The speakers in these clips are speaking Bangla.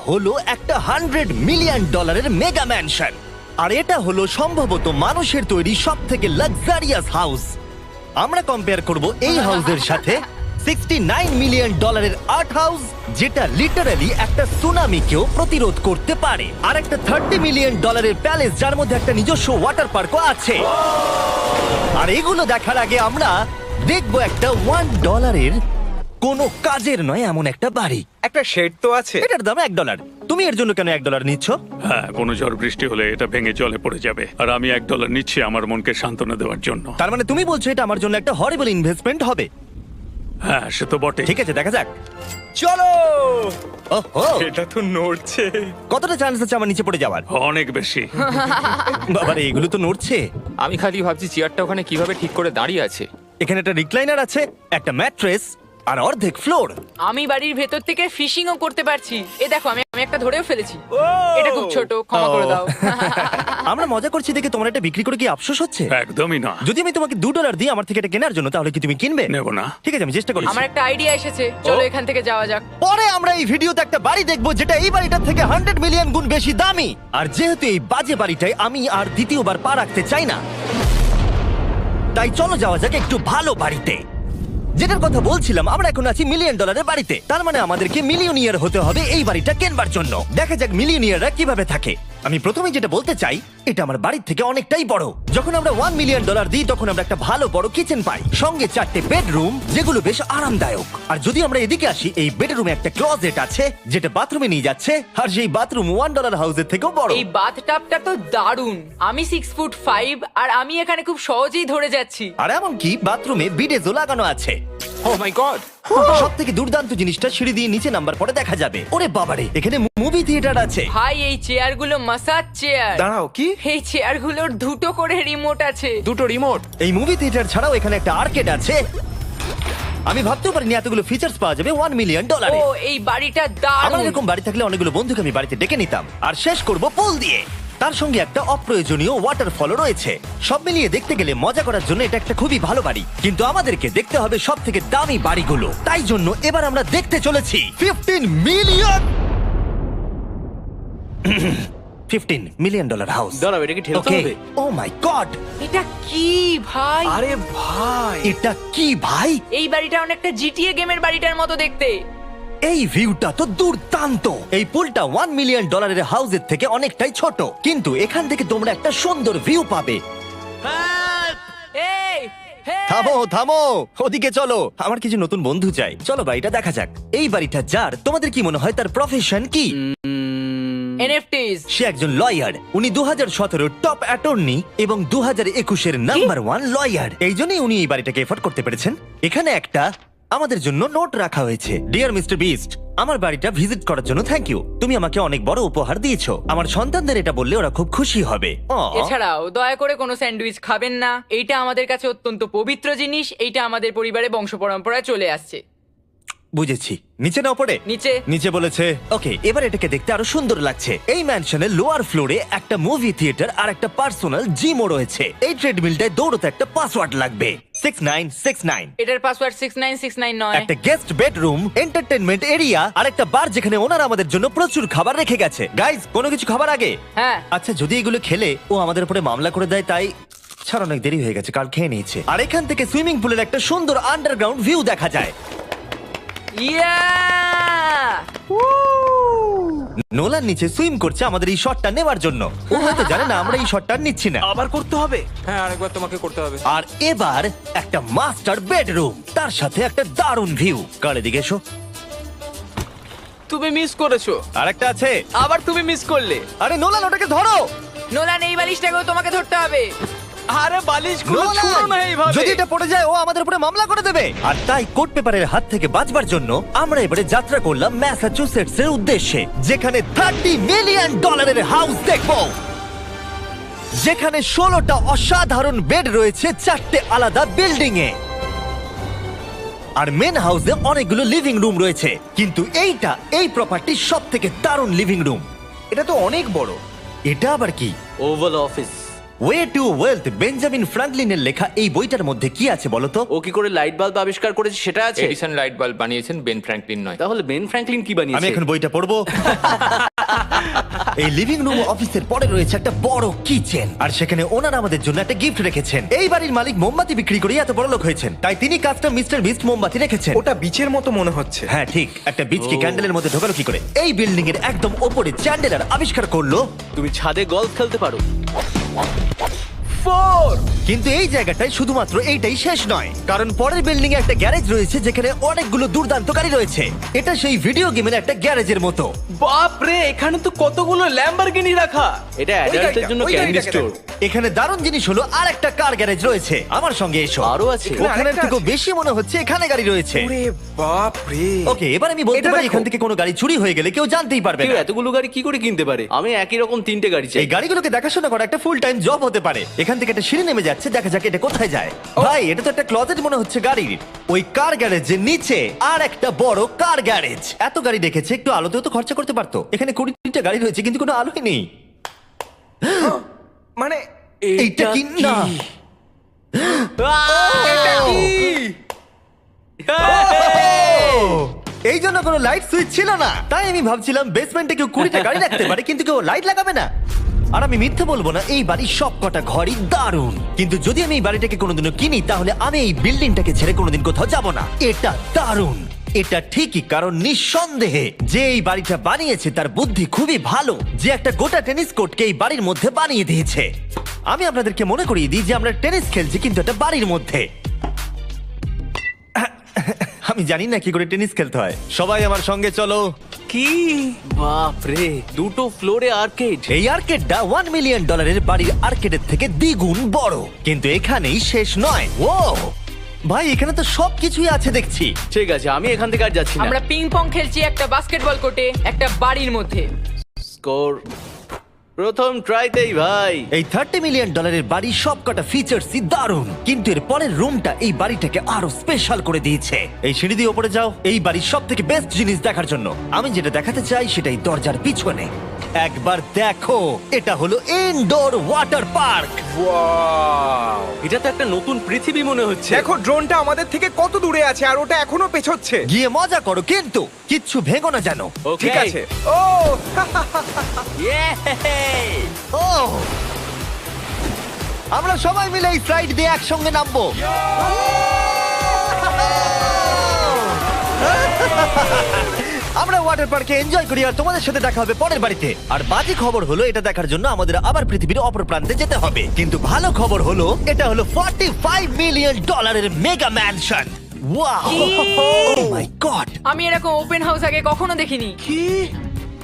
হলো একটা $100 মিলিয়ন মেগা ম্যানশন। আর এটা হলো সম্ভবত মানুষের তৈরি সব থেকে লাক্সারিয়াস হাউস। আমরা কম্পেয়ার করব এই হাউসের সাথে $69 মিলিয়ন আর্ট হাউস, যেটা লিটারালি একটা সুনামিকেও প্রতিরোধ করতে পারে, আর একটা $30 মিলিয়ন প্যালেস যার মধ্যে একটা নিজস্ব ওয়াটার পার্কও আছে। আর এগুলো দেখার আগে আমরা দেখবো একটা $1 কোনো কাজের নয় এমন একটা বাড়ি। একটা শেড তো আছে। এটার দাম $1। তুমি এর জন্য কেন $1 নিচ্ছ? হ্যাঁ, কোনো ঝড় বৃষ্টি হলে এটা ভেঙে জলে পড়ে যাবে, আর আমি $1 নিচ্ছি আমার মনকে সান্ত্বনা দেওয়ার জন্য। তার মানে তুমি বলছো এটা আমার জন্য একটা হরিবল ইনভেস্টমেন্ট হবে? হ্যাঁ, সে তো বটে। ঠিক আছে, দেখা যাক। চলো। ওহো, এটা তো নড়ছে। কতটা চান্স আছে আমার নিচে পড়ে যাওয়ার? অনেক বেশি। বাবারে, এগুলো তো নড়ছে। আমি খালি ভাবছি চেয়ারটা ওখানে কিভাবে ঠিক করে দাঁড়িয়ে আছে। এখানে একটা রিক্লাইনার আছে, একটা ম্যাট্রেস, আর অর্ধেক ফ্লোর। আমি বাড়ির ভেতর থেকে ফিশিংও করতে পারছি। এ দেখো, আমি একটা ধরেও ফেলেছি। এটা খুব ছোট, ক্ষমা করে দাও। আমরা মজা করছি দেখে তোমার এটা বিক্রি করে কি আফসোস হচ্ছে? একদমই না। যদি আমি তোমাকে $2 দিই আমার থেকে এটা কেনার জন্য, তাহলে কি তুমি কিনবে? নেব না। ঠিক আছে, আমি চেষ্টা করছি। আমার একটা আইডিয়া এসেছে, চলো এখান থেকে যাওয়া যাক। পরে আমরা এই ভিডিওতে একটা বাড়ি দেখবো যেটা এই বাড়িটার থেকে 100 মিলিয়ন গুণ বেশি দামি। আর যেহেতু এই বাজে বাড়িটায় আমি আর দ্বিতীয়বার পা রাখতে চাই না, তাই চলো যাওয়া যাক একটু ভালো বাড়িতে। যেটার কথা বলছিলাম, আমরা এখন আছি $1 মিলিয়ন বাড়িতে। তার মানে আমাদেরকে মিলিয়নিয়ার হতে হবে এই বাড়িটা কেনবার জন্য। দেখা যাক মিলিয়নিয়াররা কিভাবে থাকে। আমি প্রথমে যেটা বলতে চাই, এটা আমার বাড়ির থেকে অনেকটাই বড়। যখন আমরা $1 মিলিয়ন দিই তখন আমরা একটা ভালো বড় কিচেন পাই, সঙ্গে 4টে বেডরুম যেগুলো বেশ আরামদায়ক। আর যদি আমরা এদিকে আসি, এই বেডরুমে একটা ক্লোজেট আছে যেটা বাথরুমে নিয়ে যাচ্ছে, আর সেই বাথরুম $1 হাউসের থেকেও বড়। এই বাথটাবটা তো দারুণ। আমি 6'5" আর আমি এখানে খুব সহজেই ধরে যাচ্ছি। আর এমনকি বাথরুমে বিডেজও লাগানো আছে। ও মাই গড! সব থেকে দুর্দান্ত জিনিসটা, সিঁড়ি দিয়ে নিচে নাম্বার পরে দেখা যাবে। ওরে বাবারে, এখানে মুভি থিয়েটার আছে। ভাই, এই চেয়ারগুলো মাসাজ চেয়ার। দাঁড়াও, কি? এই চেয়ারগুলোর দুটো করে রিমোট আছে। দুটো রিমোট। এই মুভি থিয়েটার ছাড়াও এখানে একটা আর্কেড আছে। আমি ভাবতেও পারিনি এতগুলো ফিচার্স পাওয়া যাবে $1 মিলিয়ন। ও, এই বাড়িটা আমার দারুণ। এরকম বাড়ি থাকলে অনেকগুলো বন্ধুকে আমি বাড়িতে ডেকে নিতাম, আর শেষ করব পুল দিয়ে। তার সঙ্গে একটা অপ্রয়োজনীয় ওয়াটারফলও রয়েছে। সব মিলিয়ে দেখতে গেলে মজা করার জন্য এটা একটা খুবই ভালো বাড়ি, কিন্তু আমাদেরকে দেখতে হবে সব থেকে দামি বাড়িগুলো। তাই জন্য এবার আমরা দেখতে চলেছি $15 মিলিয়ন হাউস। দাঁড়াও, এটা কি ঠেলতে হবে? ও মাই গড, এটা কি ভাই? আরে ভাই, এটা কি ভাই? এই বাড়িটা অনেকটা জিটিএ গেমের বাড়িটার মতো দেখতে। এই ভিউটা তো দুর্দান্ত। এই পুলটা $1 মিলিয়ন হাউসের থেকে অনেকটাই ছোট, কিন্তু এখান থেকে তোমরা একটা সুন্দর ভিউ পাবে। এই, hey! থামো থামো, ওদিকে চলো, আমার কিছু নতুন বন্ধু চাই। চলো বাড়িটা দেখা যাক। এই বাড়িটা যার, তোমাদের কি মনে হয় তার প্রফেশন কি? NFTs। সে একজন লয়ার। উনি 2017 টপ অ্যাটর্নি এবং 2021 নাম্বার 1 লয়ার। এই জন্যই উনি এই বাড়িটাকে এফোর্ড করতে পেরেছেন। এখানে একটা আমাদের জন্য নোট রাখা হয়েছে। ডিয়ার মিস্টার বিস্ট, আমার বাড়িটা ভিজিট করার জন্য থ্যাংক ইউ। তুমি আমাকে অনেক বড় উপহার দিয়েছো। আমার সন্তানদের এটা বললে ওরা খুব খুশি হবে। এছাড়াও দয়া করে কোনো স্যান্ডউইচ খাবেন না। এইটা আমাদের কাছে অত্যন্ত পবিত্র জিনিস। এইটা আমাদের পরিবারে বংশ পরম্পরায় চলে আসছে। বুঝেছি। নিচে নাও পড়ে। নিচে। নিচে বলেছে। ওকে, এবার এটাকে দেখতে আরো সুন্দর লাগছে। এই ম্যানশনের লোয়ার ফ্লোরে একটা মুভি থিয়েটার আর একটা পার্সোনাল জিমও রয়েছে। এই ট্রেডমিলটায় দৌড়তে একটা পাসওয়ার্ড লাগবে, 6969। এটার পাসওয়ার্ড 6969 নয়। একটা গেস্ট বেডরুম, এন্টারটেইনমেন্ট এরিয়া আর একটা বার যেখানে ওনারা আমাদের জন্য প্রচুর খাবার রেখে গেছে। গাইস, কোনো কিছু খাবার আগে? হ্যাঁ। আচ্ছা, যদি এগুলো খেলে ও আমাদের উপরে মামলা করে দেয়, তাই ছাড়, অনেক দেরি হয়ে গেছে, কাল খেয়ে নিয়েছে। আর এখান থেকে সুইমিং পুলের একটা সুন্দর আন্ডারগ্রাউন্ড ভিউ দেখা যায়। ইয়া! নোলান নিচে সুইম করছে আমাদের এই শটটা নেবার জন্য। ও হয়তো জানে না আমরা এই শটটা নিচ্ছি না। আবার করতে হবে? হ্যাঁ, আরেকবার তোমাকে করতে হবে। আর এবার একটা মাস্টার বেডরুম, তার সাথে একটা দারুণ ভিউ। কালে দিকে এসো। তুমি মিস করেছো। আর একটা আছে। আবার তুমি মিস করলে। আরে নোলান, ওটাকে ধরো। নোলান, এই বালিশটাকেও তোমাকে ধরতে হবে। আরে বালিশগুলো নোলান, ছুঁড়ো না এইভাবে। যদি এটা পড়ে যায় ও আমাদের উপরে মামলা করে দেবে। আর তাই কোর্ট পেপারের হাত থেকে বাঁচবার জন্য আমরা এবারে যাত্রা করলাম ম্যাসাচুসেটস এর উদ্দেশ্যে, যেখানে $30 মিলিয়ন হাউস দেখবো, যেখানে 16টা অসাধারণ বেড রয়েছে 4টে আলাদা বিল্ডিং এ। আর মেন হাউসে অনেকগুলো লিভিং রুম রয়েছে, কিন্তু এইটা এই প্রপার্টির সব থেকে দারুণ লিভিং রুম। এটা তো অনেক বড়। এটা আবার কি? Oval Office. Way to Wealth Benjamin ফ্রাঙ্কলিনের লেখা এই বইটার মধ্যে কি আছে বলো তো? ও কি করে লাইট বাল্ব আবিষ্কার করেছে সেটা আছে? এডিসন লাইট বাল্ব বানিয়েছেন, বেন ফ্র্যাঙ্কলিন নয়। তাহলে বেন ফ্র্যাঙ্কলিন কি আমি বানিয়েছে? এখন বইটা পড়বো। এই লিভিং রুম অফিসের পরে রয়েছে একটা বড় কিচেন, আর সেখানে ওনারা আমাদের জন্য একটা গিফট রেখেছেন। এই বাড়ির মালিক মোমবাতি বিক্রি করে এত বড় লোক হয়েছেন, তাই তিনি কাস্টম মিস্টার বিস্ট মোমবাতি রেখেছেন। ওটা বিচের মতো মনে হচ্ছে। হ্যাঁ ঠিক, একটা বীজকে ক্যান্ডেলের মধ্যে ঢোকালো কি করে? এই বিল্ডিং এর একদম ওপরে চ্যান্ডেলার আবিষ্কার করলো। তুমি ছাদে গলফ খেলতে পারো। কিন্তু এই জায়গাটায় শুধুমাত্র এইটাই শেষ নয়, কারণ পরের বিল্ডিং এ একটা গ্যারেজ রয়েছে যেখানে অনেকগুলো দুর্দান্ত গাড়ি রয়েছে। এটা সেই ভিডিও গেমের একটা গ্যারেজের মতো। বাপ রে, এখানে তো কতগুলো ল্যাম্বরগিনি রাখা। এটা অ্যাডাল্টদের জন্য ওই ক্যান্ডি গাড়িটাকে স্টোর। এখানে দারুণ জিনিস হলো আর একটা কার গ্যারেজ রয়েছে। আমার সঙ্গে এসো। আরো আছে? ওখানের আরেকটা থেকেও আছে? বেশি মনে হচ্ছে এখানে গাড়ি রয়েছে। ওরে বাপ রে। ওকে, এবার আমি বলতে এটা পারি দেখো। এখান থেকে কোনো গাড়ি চুরি হয়ে গেলে কেউ জানতেই পারবে কেউ না। এতগুলো গাড়ি কি করে কিনতে পারে? আমি একই রকম 3টে গাড়ি চাই। এই গাড়িগুলোকে দেখাশোনা করা একটা ফুল টাইম জব হতে পারে। এখান থেকে একটা সিঁড়ি নেমে যাচ্ছে, দেখা যাক এটা কোথায় যায়। ভাই, এটা তো একটা ক্লজেট মনে হচ্ছে গাড়ির। ওই কার গ্যারেজের নিচে আর একটা বড় কার গ্যারেজ। এত গাড়ি দেখেছে, একটু আলোতেও তো খরচা করতে পারতো। এখানে 20টা গাড়ি রয়েছে কিন্তু কোনো আলোই নেই। মানে এইটা কি না? এই জন্য কোনো লাইট সুইচ ছিল না, তাই আমি ভাবছিলাম বেসমেন্টে কেউ 20টা গাড়ি রাখতে পারে কিন্তু কেউ লাইট লাগাবে না। আর আমি মিথ্যে বলবো না, এই বাড়ির সব কটা ঘরই দারুণ। কিন্তু যদি আমি এই বাড়িটাকে কোনোদিনও কিনি, তাহলে আমি এই বিল্ডিংটাকে ছেড়ে কোনোদিন কোথাও যাব না। এটা দারুণ। এটা ঠিকই, কারণ নিঃসন্দেহে যে এই বাড়িটা বানিয়েছে তার বুদ্ধি খুবই ভালো, যে একটা গোটা টেনিস কোর্টকে এই বাড়ির মধ্যে বানিয়ে দিয়েছে। আমি আপনাদেরকে মনে করিয়ে দিই যে আমরা টেনিস খেলছি কিন্তু একটা বাড়ির মধ্যে। আমি জানি না কি করে টেনিস খেলতে হয়। সবাই আমার সঙ্গে চলো। কি বাপ রে, 2টো ফ্লোরে আর্কেড। এই আর্কেডটা $1 মিলিয়ন বাড়ির আর্কেডের থেকে দ্বিগুণ বড়। কিন্তু এখানেই শেষ নয়। ও ভাই, এখানে তো সবকিছুই আছে দেখছি। ঠিক আছে, আমি এখান থেকে আর যাচ্ছি না। আমরা পিং পং খেলছি একটা বাস্কেটবল কোর্টে, একটা বাড়ির মধ্যে। স্কোর প্রথম ট্রাইতেই ভাই। এই $30 মিলিয়ন বাড়ির সবকটা ফিচার্সই দারুণ, কিন্তু এর পরের রুমটা এই বাড়িটাকে আরো স্পেশাল করে দিয়েছে। এই সিঁড়ি দিয়ে উপরে যাও এই বাড়ির সব থেকে বেস্ট জিনিস দেখার জন্য। আমি যেটা দেখাতে চাই সেটাই দরজার পিছনে। একবার দেখো, এটা হলো ইনডোর ওয়াটার পার্ক। ওয়াও। এটা তো একটা নতুন পৃথিবী মনে হচ্ছে। দেখো ড্রোনটা আমাদের থেকে কত দূরে আছে আর ওটা এখনো পেছচ্ছে। গিয়ে মজা করো, কিন্তু কিচ্ছু ভেঙো না জানো। Okay. ঠিক আছে। ও ও, আমরা সবাই মিলে এই স্লাইড দিয়ে একসঙ্গে নামবো। আমরা ওয়াটার পার্কে এনজয় করি, আর তোমাদের সাথে দেখা হবে পরের বাড়িতে। আর বাজে খবর হলো, এটা দেখার জন্য আমাদের আবার পৃথিবীর অপর প্রান্তে যেতে হবে। কিন্তু ভালো খবর হলো, এটা হলো $45 মিলিয়ন মেগা ম্যানশন। ওয়াও, ও মাই গড! আমি এরকম ওপেন হাউস আগে কখনো দেখিনি।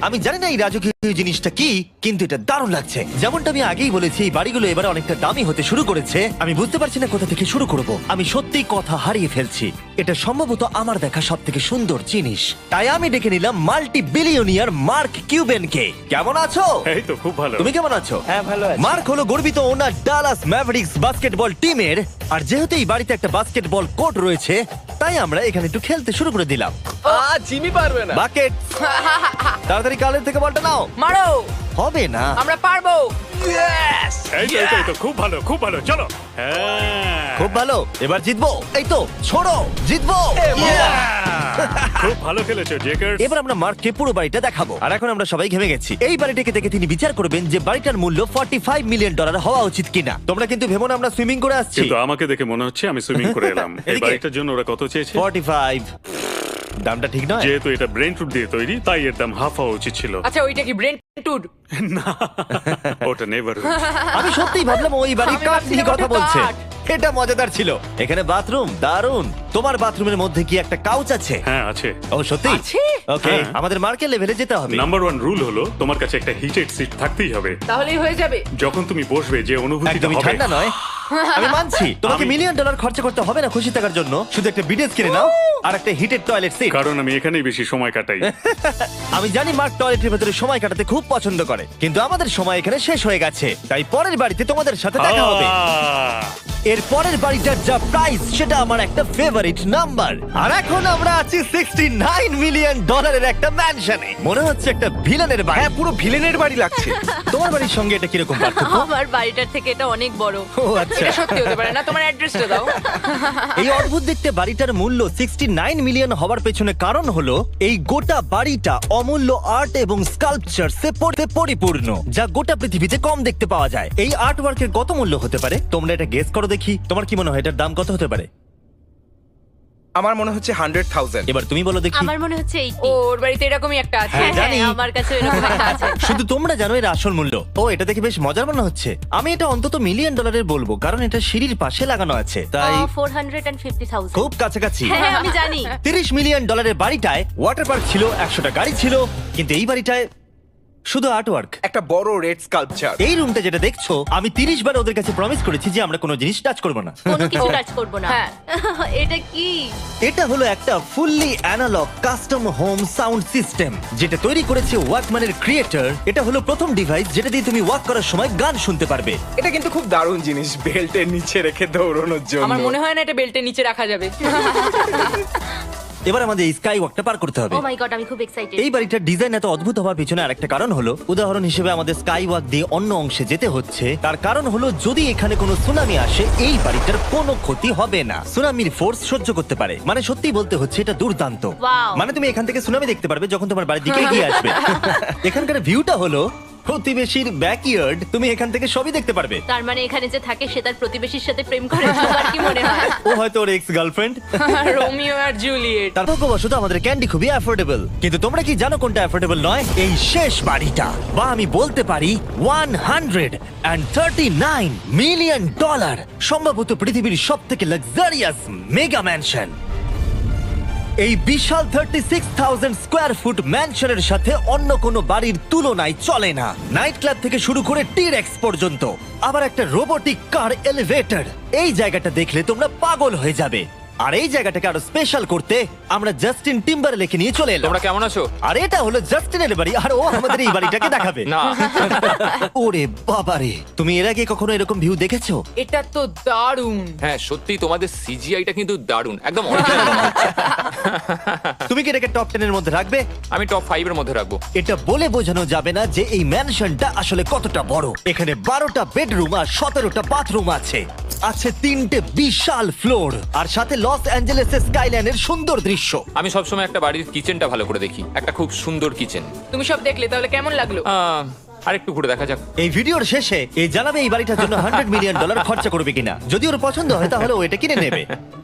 আমি জানি না এই রাজকীয় জিনিসটা কি, কিন্তু এটা দারুণ লাগছে। যেমনটা আমি আগেই বলেছি, এই বাড়িগুলো এবার অনেকটা দামি হতে শুরু করেছে। আমি বুঝতে পারছি না কোথা থেকে শুরু করব। আমি সত্যিই কথা হারিয়ে ফেলছি। এটা সম্ভবত আমার দেখা সব থেকে সুন্দর জিনিস, তাই আমি ডেকে নিলাম মাল্টি বিলিয়নিয়ার মার্ক কিউবেনকে। কেমন আছো? এই তো খুব ভালো। তুমি কেমন আছো? হ্যাঁ, ভালো আছি। মার্ক হলো গর্বিত ওনার ডালাস ম্যাভরিক্স বাস্কেটবল টিমের। আর যেহেতু এই বাড়িতে একটা বাস্কেটবল কোর্ট রয়েছে, তাই আমরা এখানে একটু খেলতে শুরু করে দিলাম। জিমি পারবে না। বাকেট, তাড়াতাড়ি কালের থেকে বলটা নাও। মারো, হবে না। আমরা পারবো। এই তো খুব ভালো, খুব ভালো। চলো। হ্যাঁ, খুব ভালো, এবার জিতবো। এই তো ছোড়ো, জিতবো। খুব ভালো খেলেছো জেকার। এবার আমরা মার্ককে পুরো বাড়িটা দেখাবো। আর এখন আমরা সবাই ঘেমে গেছি। এই বাড়িটাকে দেখে তিনি বিচার করবেন যে বাড়িটার মূল্য $45 মিলিয়ন হওয়া উচিত কিনা। তোমরা কিন্তু ভেবো না আমরা সুইমিং করে আসছি। কিন্তু আমাকে দেখে মনে হচ্ছে আমি সুইমিং করে এলাম। এই এদিকে। বাড়িটার জন্য ওরা কত চেয়েছে? 45। দামটা ঠিক নয়। যেহেতু এটা ব্রেন টুট দিয়ে তৈরি, তাই এর দাম হাফ হওয়া উচিত ছিল। আচ্ছা, ওইটা কি ব্রেন টুড? ওটা নেভার। আমি সত্যিই ভাবলাম ওই বাড়ির আমি কাঠ নিয়ে ভাবছিলাম কথা ওটা বলছে। কাঠ। এটা মজাদার ছিল। এখানে বাথরুম দারুণ। তোমার বাথরুমের মধ্যে কি একটা কাউচ আছে? হ্যাঁ আছে। ও সত্যি? আছে? ওকে, হ্যাঁ। আমাদের মার্কেট লেভেলে যেতে হবে। নাম্বার 1 রুল হলো তোমার কাছে একটা হিটেড সিট থাকতেই হবে। তাহলেই হয়ে যাবে। যখন তুমি বসবে যে অনুভূতিটা একদমই হবে। ঠান্ডা নয়। আমি মানছি তোমাকে আমি- $1 মিলিয়ন খরচা করতে হবে না খুশি থাকার জন্য। শুধু একটা বিডেস কিনে নাও আর একটা হিটেড টয়লেট সিট। কারণ আমি এখানেই বেশি সময় কাটাই। আমি জানি মার্ক টয়লেটের ভেতরে সময় কাটাতে খুব পছন্দ করে, কিন্তু আমাদের সময় এখানে শেষ হয়ে গেছে। তাই পরের বাড়িতে তোমাদের সাথে দেখা হবে। এর পরের বাড়িটার যা প্রাইস সেটা আমার একটা ফেভারিট নাম্বার। আর এখন আমরা আছি 69 মিলিয়ন ডলারের একটা ম্যানশনে। মনে হচ্ছে একটা ভিলেনের বাড়ি। হ্যাঁ, পুরো ভিলেনের বাড়ি লাগছে। তোমার বাড়ির সঙ্গে এটা কিরকম পার্থক্য? আমার বাড়িটার থেকে এটা অনেক বড়। ও আচ্ছা। এটা সত্যি হতে পারে না, তোমার অ্যাড্রেসটা দাও। এই অদ্ভুত দেখতে বাড়িটার মূল্য 69 মিলিয়ন হওয়ার পেছনে কারণ হলো এই গোটা বাড়িটা অমূল্য আর্ট এবং স্কাল্পচারসে পরিপূর্ণ, যা গোটা পৃথিবীতে কম দেখতে পাওয়া যায়। এই আর্ট ওয়ার্কের কত মূল্য হতে পারে তোমরা এটা গেস করো দেখি। তোমার কি মনে হয় এটার দাম কত হতে পারে? আমার মনে হচ্ছে 100,000। এবার তুমি বলো দেখি। আমার মনে হচ্ছে ওর বাড়িতে এরকমই একটা আছে। হ্যাঁ, জানি। আমার কাছে এরকম একটা আছে। শুধু তোমরা জানো এর আসল মূল্য। ও, এটা দেখে বেশ মজার মনে হচ্ছে। আমি এটা অন্তত মিলিয়ন ডলারের বলবো, কারণ এটা সিঁড়ির পাশে লাগানো আছে, তাই 450,000। খুব কাছাকাছি। হ্যাঁ, আমি জানি। 30 মিলিয়ন ডলারের বাড়িটায় ওয়াটার পার্ক ছিল, 100টা গাড়ি ছিল, কিন্তু এই বাড়িটায় শুধু আর্ট ওয়ার্ক। একটা বড় রেড স্কাল্পচার। এই রুমটা যেটা দেখছো, আমি 30 বার ওদের কাছে প্রমিস করেছি যে আমরা কোনো জিনিস টাচ করব না। কোনো কিছু টাচ করব না। হ্যাঁ। এটা কি? এটা হলো একটা fully analog custom home sound system যেটা তৈরি করেছে ওয়াকম্যানের ক্রিয়েটর। এটা হলো প্রথম ডিভাইস যেটা দিয়ে তুমি ওয়াক করার সময় গান শুনতে পারবে। এটা কিন্তু খুব দারুণ জিনিস, বেল্টের নিচে রেখে দৌড়ানোর জন্য। আমার মনে হয় না এটা বেল্টের নিচে রাখা যাবে। এবার আমাদের স্কাই ওয়াকটা পার করতে হবে। ও মাই গড, আমি খুব এক্সাইটেড। এই বাড়িটার ডিজাইন এত অদ্ভুত হওয়ার পিছনে আরেকটা কারণ হলো, উদাহরণ হিসেবে আমাদের স্কাই ওয়াক দিয়ে অন্য অংশে যেতে হচ্ছে। তার কারণ হলো যদি এখানে কোনো সুনামি আসে এই বাড়িটার কোনো ক্ষতি হবে না। সুনামির ফোর্স সহ্য করতে পারে। মানে সত্যি বলতে হচ্ছে এটা দুর্দান্ত। Wow. মানে তুমি এখান থেকে সুনামি দেখতে পারবে যখন তোমার বাড়ির দিকে এগিয়ে আসবে। এখানকার ভিউটা হলো প্রতিবেশীর ব্যাকইয়ার্ড। তুমি এখান থেকে সবই দেখতে পারবে। তার মানে এখানে যে থাকে সে তার প্রতিবেশীর সাথে প্রেম করে, তোমার কি মনে হয়? ও হয়তো ওর এক্স গার্লফ্রেন্ড। রোমিও আর জুলিয়েট। তার ভাগ্যবশত আমাদের ক্যান্ডি খুবই অ্যাফোর্ডেবল। কিন্তু তোমরা কি জানো কোনটা অ্যাফোর্ডেবল নয়? এই শেষ বাড়িটা, বা আমি বলতে পারি 139 মিলিয়ন ডলার, সম্ভবত পৃথিবীর সব থেকে লাক্সারিয়াস মেগা ম্যানশন। এই বিশাল 36,000 স্কোয়ার ফুট ম্যানশনের সাথে অন্য কোনো বাড়ির তুলনায় চলে না। নাইট ক্লাব থেকে শুরু করে টিরেক্স পর্যন্ত, আবার একটা রোবোটিক কার এলিভেটর। এই জায়গাটা দেখলে তোমরা পাগল হয়ে যাবে। আর এই জায়গাটাকে আরো স্পেশাল করতে আমরা জাস্টিন টিম্বারলেকে নিয়ে চলে এলাম। তোমরা কেমন আছো? আর এটা হলো জাস্টিনের বাড়ি, আর ও আমাদের এই বাড়িটাকে দেখাবে। না। ওরে বাবারে, তুমি এর আগে কখনো এরকম ভিউ দেখেছো? এটা তো দারুণ। হ্যাঁ সত্যি তোমাদের সিজিআইটা কিন্তু দারুণ, একদম original মনে হচ্ছে। তুমি কি এটাকে টপ 10 এর মধ্যে রাখবে? আমি টপ 5 এর মধ্যে রাখবো। এটা বলে বোঝানো যাবে না যে এই ম্যানশনটা আসলে কতটা বড়। এখানে 12টা বেডরুম আর 17টা বাথরুম আছে। আছে 3টে বিশাল ফ্লোর, আর সাথে লস অ্যাঞ্জেলেসের স্কাইলাইনের সুন্দর দৃশ্য। আমি সবসময় একটা বাড়ির কিচেনটা ভালো করে দেখি, একটা খুব সুন্দর কিচেন। তুমি সব দেখলে, তাহলে কেমন লাগলো? আরেকটু ঘুরে দেখা যাক। এই ভিডিওর শেষে এই জানাবে এই বাড়িটার জন্য 100 মিলিয়ন ডলার খরচা করবে কিনা। যদি ওর পছন্দ হয় তাহলে ও এটা কিনে নেবে।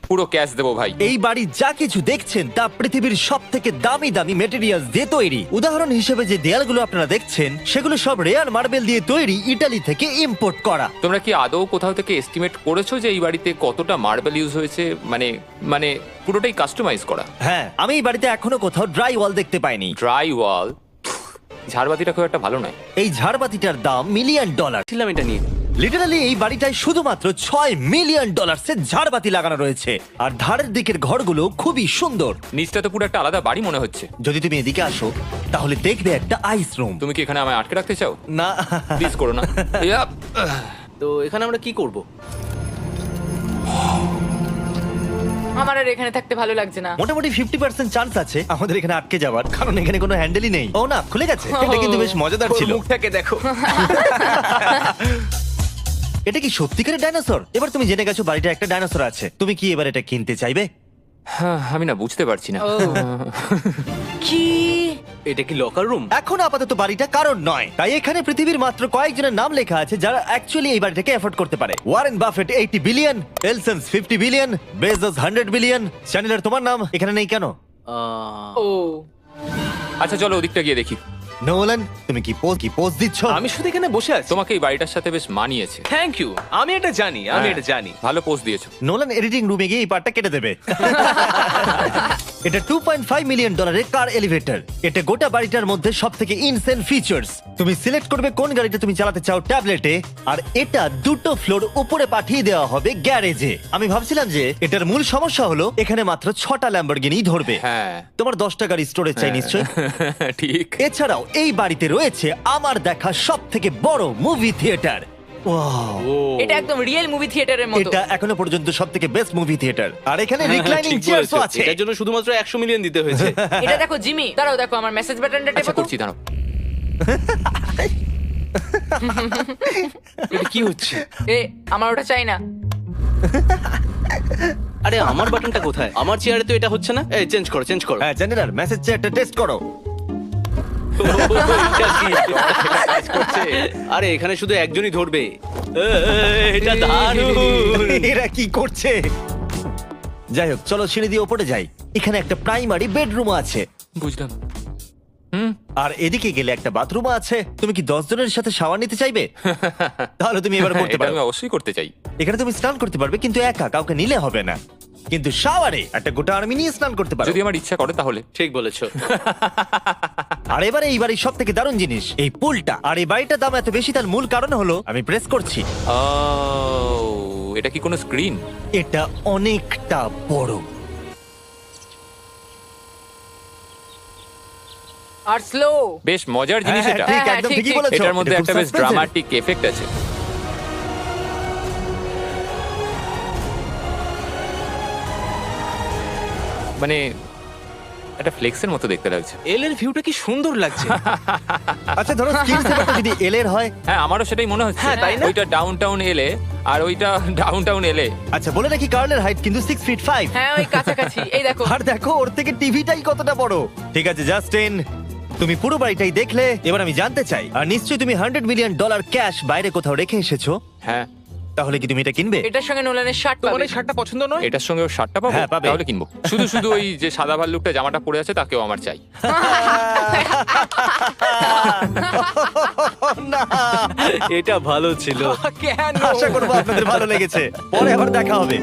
পুরো ক্যাশ দেবো ভাই। এই বাড়ি যা কিছু দেখছেন তা পৃথিবীর সব থেকে দামি দামি মেটেরিয়ালস দিয়ে তৈরি। উদাহরণ হিসেবে যে দেয়ালগুলো আপনারা দেখছেন সেগুলো সব রেয়ার মার্বেল দিয়ে তৈরি, ইতালি থেকে ইম্পোর্ট করা। তোমরা কি আদৌ কোথাও থেকে এস্টিমেট করেছো যে এই বাড়িতে কতটা মার্বেল ইউজ হয়েছে? মানে পুরোটাই কাস্টমাইজ করা। হ্যাঁ, আমি এই বাড়িতে এখনো কোথাও ড্রাই ওয়াল দেখতে পাইনি। ড্রাই ওয়াল, ঝাড়বাতিটা খুব একটা ভালো নয়। এই ঝাড়বাতিটার দাম মিলিয়ন ডলার। ছিলাম এটা নিয়ে। লিটারালি এই বাড়িটায় শুধুমাত্র 6 মিলিয়ন ডলারের ঝাড়বাতি লাগানো রয়েছে, আর ধারের দিকের ঘরগুলো খুবই সুন্দর। নিচটা তো পুরো একটা আলাদা বাড়ি মনে হচ্ছে। যদি তুমি এদিকে আসো তাহলে দেখবে একটা আইস রুম। তুমি কি এখানে আমায় আটকে রাখতে চাও? না, প্লিজ করো না। ইয়াপ। তো এখানে আমরা কি করব? আমার আর এখানে থাকতে ভালো লাগছে না। মোটামুটি 50% চান্স আছে আমাদের এখানে আটকে যাওয়ার, কারণ এখানে কোনো হ্যান্ডেলই নেই। ও না, খুলে গেছে। এটা কিন্তু বেশ মজাদার ওর ছিল। মুখটাকে দেখো। এটা কি সত্যিকারের ডাইনোসর? এবার তুমি জেনে গেছো বাড়িটা একটা ডাইনোসর আছে। তুমি কি এবার এটা কিনতে চাইবে? আমি না বুঝতে পারছি না। ও। কি? এটা কি লকার রুম? এখন আপাতত বাড়িটা কারণ নয়, তাই এখানে পৃথিবীর মাত্র কয়েকজনের নাম লেখা আছে যারা অ্যাকচুয়ালি এই বাড়িটাকে এফোর্ড করতে পারে। Warren Buffett 80 billion, এলসন্স 50 billion, Bezos 100 billion. চ্যানেলার, তোমার নাম এখানে নেই কেন? ও। আচ্ছা চলো ওদিকটা গিয়ে দেখি। নোলান, তুমি কি পোজ দিচ্ছ? আমি শুধু এখানে বসে আছি। তোমাকে এই বাড়িটার সাথে বেশ মানিয়েছে। Thank you. আমি এটা জানি, আমি এটা জানি। ভালো পোস্ট দিয়েছো। নোলান এডিটিং রুমে গিয়ে এই পার্টটা কেটে দেবে। এটা 2.5 মিলিয়ন ডলারের কার এলিভেটর। এটা গোটা বাড়িটার মধ্যে সবথেকে ইনসেন ফিচার্স। তুমি সিলেক্ট করবে কোন গাড়িটা তুমি চালাতে চাও ট্যাবলেটে, আর এটা 2টো ফ্লোর উপরে পাঠিয়ে দেওয়া হবে গ্যারেজে। আমি ভাবছিলাম যে এটার মূল সমস্যা হলো এখানে মাত্র 6টা ল্যাম্বরগিনি ধরবে। হ্যাঁ। তোমার 10টা গাড়ি স্টোরেজ চাই নিশ্চয়ই। ঠিক। এছাড়াও এই বাড়িতে রয়েছে আমার দেখা সবথেকে বড় মুভি থিয়েটার। Wow! এটা একদম রিয়েল মুভি থিয়েটারের মতো। এটা এখনো পর্যন্ত সবথেকে বেস্ট মুভি থিয়েটার। আর এখানে রিক্লাইনিং ঠিক চেয়ারসও বলেছো। আছে। এটার জন্য শুধুমাত্র 100 মিলিয়ন দিতে হয়েছে। এটা দেখো জিমি, দাঁড়াও দেখো আমার মেসেজ বাটনটা আচ্ছা টেপো তো। করছি দাঁড়াও। এটা কি হচ্ছে? এ আমার ওটা চাই না। আরে আমার বাটনটা কোথায়? আমার চেয়ারে তো এটা হচ্ছে না। এই চেঞ্জ করো, চেঞ্জ করো। হ্যাঁ জানেন, মেসেজ চেয়ারটা টেস্ট করো। এটা কি? কাজ করছে। আরে এখানে শুধু একজনই ধরবে। এটা দারুণ। এরা কি করছে? যাই হোক, চলো সিঁড়ি দিয়ে ওপরে যাই। এখানে একটা প্রাইমারি বেডরুম আছে, বুঝলাম। আর এদিকে গেলে একটা বাথরুম আছে। তুমি কি 10 জনের সাথে শাওয়ার নিতে চাইবে? তাহলে তুমি এবার করতে এটা পারো। আমি অবশ্যই করতে চাই। এখানে তুমি স্নান করতে পারবে, কিন্তু একা, কাউকে নিলে হবে না। কিন্তু শাওয়ারে একটা গোটা আর্মি নিয়ে স্নান করতে পারো। যদি আমার ইচ্ছা করে তাহলে। ঠিক বলেছো। আর এবারে এই বাড়ির সব থেকে দারুণ জিনিস, এই পুলটা। আর এই বাড়িটার দাম এত বেশি তার মূল কারণ হলো, আমি প্রেস করছি, ও, এটা কি কোনো স্ক্রিন? এটা অনেকটা বড়। আর স্লো। বেশ মজার জিনিস হ্যাঁ, এটা। ঠিক, হ্যাঁ, একদম ঠিক, ঠিকই ঠিক। বলেছো। এটার মধ্যে এটা একটা খুব বেশ suspense-এর। ড্রামাটিক এফেক্ট আছে। মানে একটা ফ্লেক্সের মতো দেখতে লাগছে। এল এর ভিউটা কি সুন্দর লাগছে। আচ্ছা ধরো স্কিন সেভারটা যদি এল এর হয়। হ্যাঁ আমারও সেটাই মনে হচ্ছে। হ্যাঁ, তাই না? ওইটা ডাউন টাউন এলে আর ওইটা ডাউন টাউন এলে। আচ্ছা বলে রাখি, কার্লের হাইট কিন্তু 6'5". হ্যাঁ ওই কাছাকাছি। এই দেখো। আর দেখো ওর থেকে টিভিটাই কতটা বড়। ঠিক আছে জাস্টিন, তুমি পুরো বাড়িটাই দেখলে। এবার আমি জানতে চাই, আর নিশ্চয়ই তুমি $100 মিলিয়ন ক্যাশ বাইরে কোথাও রেখে এসেছো, হ্যাঁ তাহলে কি তুমি এটা কিনবে? এটার সঙ্গে নোলানের শার্ট তোমার পাবে। এই শার্টটা পছন্দ নয়? এটার সঙ্গে ওর শার্টটা পাবো, হ্যাঁ, পাবে। তাহলে কিনবো। শুধু শুধু ওই যে সাদা ভাল্লুকটা জামাটা পরে আছে তাকেও আমার চাই। না, এটা ভালো ছিল। কেন? আশা করবো আপনাদের ভালো লেগেছে। পরে আবার দেখা হবে।